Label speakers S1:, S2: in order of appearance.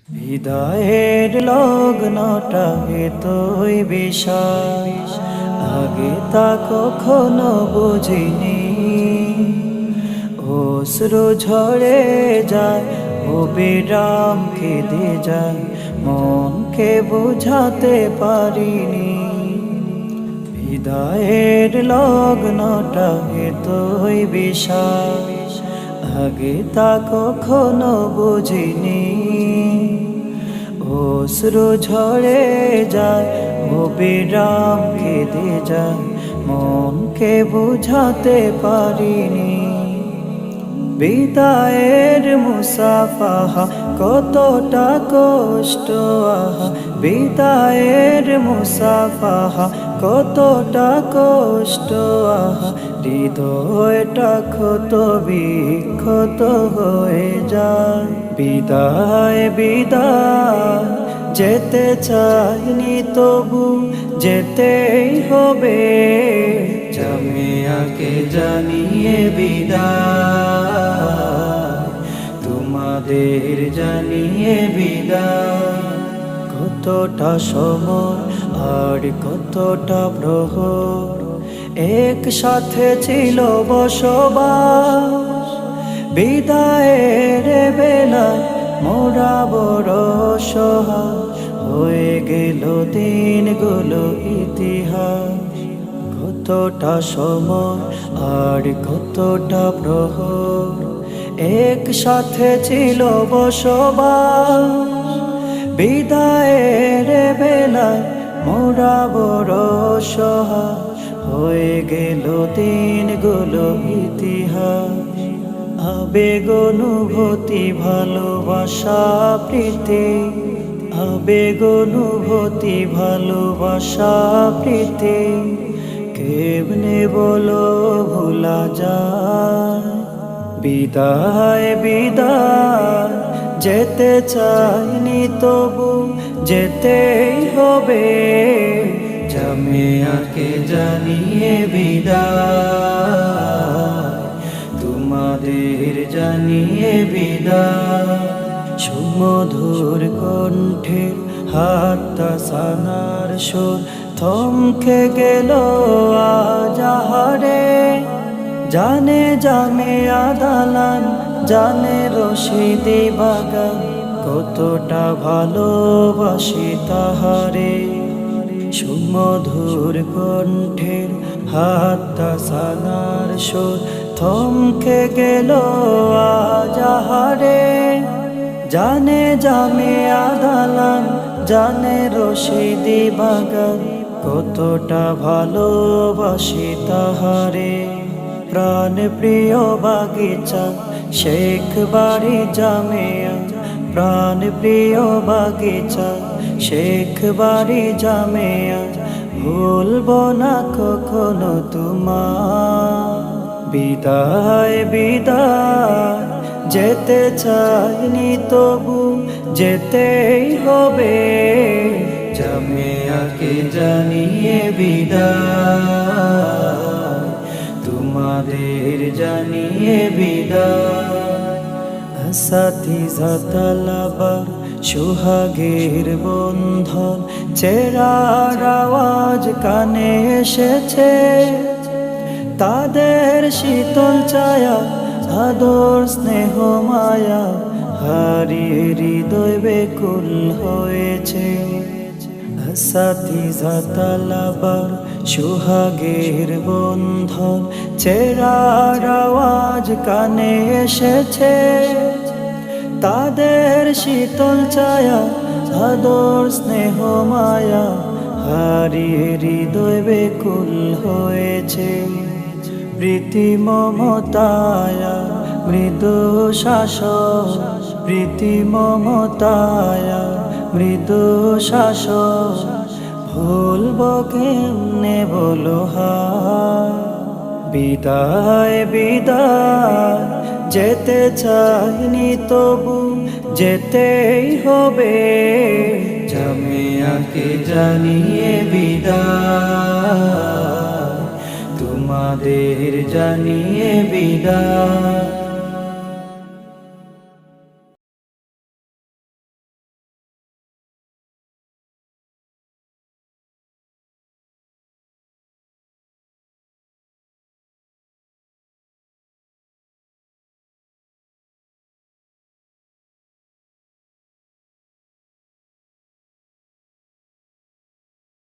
S1: হৃদয়ের লগ্নটা এতই বিশাল, আগে তা কখনো বুঝিনি। অশ্রু ঝরে যায়, অবিরাম কেঁদে যায়, মনকে বোঝাতে পারিনি। হৃদয়ের লগ্নটা এতই বিশাল, আগে তা কখনো বুঝিনি। অশ্রু ঝরে যায়, অবিরাম কেঁদে যায়, মনকে বোঝাতে পারিনি। বিদায়ের মুসাফাহা কতটা কষ্ট, আহা বিদায়ের মুসাফাহা কতটা কষ্ট, আহা হৃদয়টা ক্ষত বিক্ষত হয়ে যায়। বিদায় বিদায় যেতে চাইনি, তবু যেতেই হবে। জামিয়াকে জানিয়ে বিদায়, তোমাদের জানিয়ে বিদায়। কতটা সময় আর কতটা প্রহর একসাথে ছিল বসবাস, বিদায়ের বেলায় মোরা বড় সহায়, হয়ে গেল দিনগুলো ইতিহাস। কতটা সময় আর কতটা প্রহর একসাথে ছিল বসবাস, বিদায়ের বেলায় মোরা বড় সহায়, হয়ে গেল দিনগুলো ইতিহাস। আবেগ অনুভূতি ভালোবাসা প্রীতি, আবেগ অনুভূতি ভালোবাসা প্রীতি, কেমনে বলো ভোলা যায়। বিদায় বিদায় যেতে চাইনি, তবু যেতেই হবে। জামিয়াকে জানিয়ে বিদায়, তোমাদের জানিয়ে বিদায়। সুমধুর কণ্ঠের হাতটা সানার সুর থমকে গেল আজ আহারে। জানে জামিয়া দালান, জানে রশিদি বাগান, কতটা ভালোবাসি তাহারে। সুমধুর কণ্ঠের হাতটা সানার সুর থমকে গেল আজ আহারে। জানে জামিয়া দালান, জানে রশিদি বাগান, কতটা ভালোবাসি তাহারে। প্রাণ প্রিয় বাগিচা শেখ বাড়ি জামিয়া, প্রাণ প্রিয় বাগিচা শেখ বাড়ি জামিয়া, ভুলব না কখনো তোমার। বিদায় বিদায় যেতে চাইনি, তবু যেতেই হবে। জামিয়াকে জানিয়ে বিদায়, তোমাদের জানিয়ে বিদায়। আসাতিজা তালাবার সুহাগের বন্ধন, চেরার আওয়াজ কানে এসেছে, তাদের শীতল ছায়া আদর স্নেহ মায়া, হারিয়ে হৃদয় বেকুল হয়েছে। আসাতিজা তালাবার সুহাগের বন্ধন, চেরার আওয়াজ কানে এসেছে, তাদের শীতল ছায়া আদর স্নেহ মায়া, হারিয়ে হৃদয় বেকুল হয়েছে। প্রীতি মমতায়া মৃদু শাসন, প্রীতি মমতায়া মৃদু শাসন, ভুলব কেমনে বলো হায়। বিদায় বিদায় যেতে চাইনি, তবু যেতেই হবে। জামিয়াকে জানিয়ে বিদায়, তোমাদের জানিয়ে বিদায়।